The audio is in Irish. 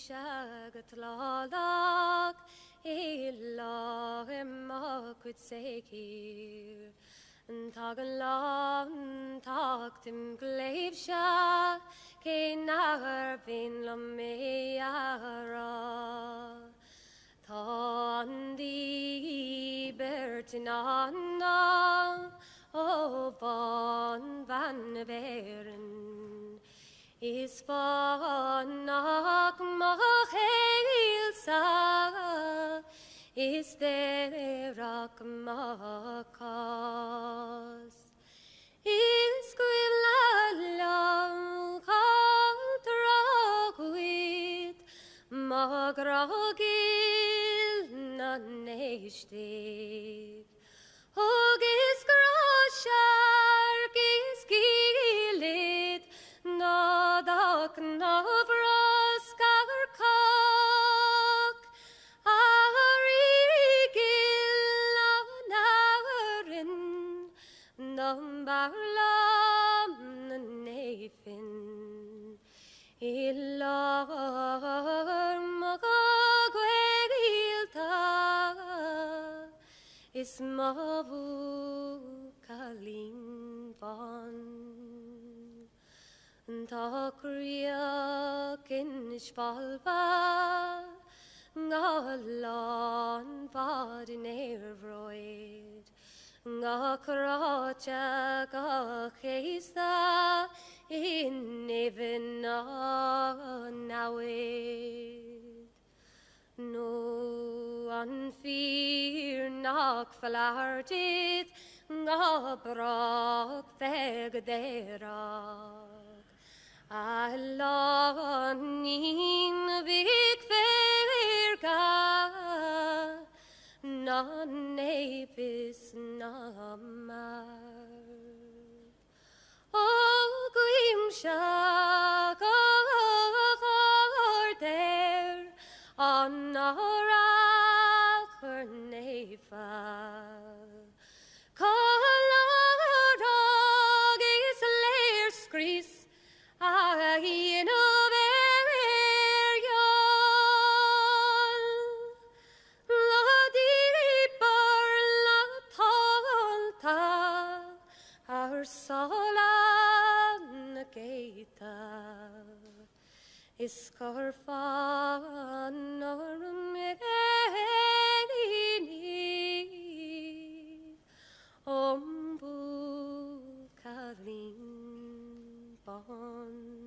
shagat lalak illa ma could say here Tagann tocht chléibhse n-árann Tá díbirt n-árann bháin is fánach is déarach chás. Is liom chuid Buachaillín n-éagfainn. Is gCeol nádach n-áras Cork n-éagfainn is Buachaillín Bán Tá Inis Failbhe lán bad in éireann chráte chléibhse n-éagfainn nó an fánach fallardid brach déarach Allánín bhíc féirge n-éagfainn Ó gCeol an-áras Colorado is leis scrís is corfan or Buachaillín Bán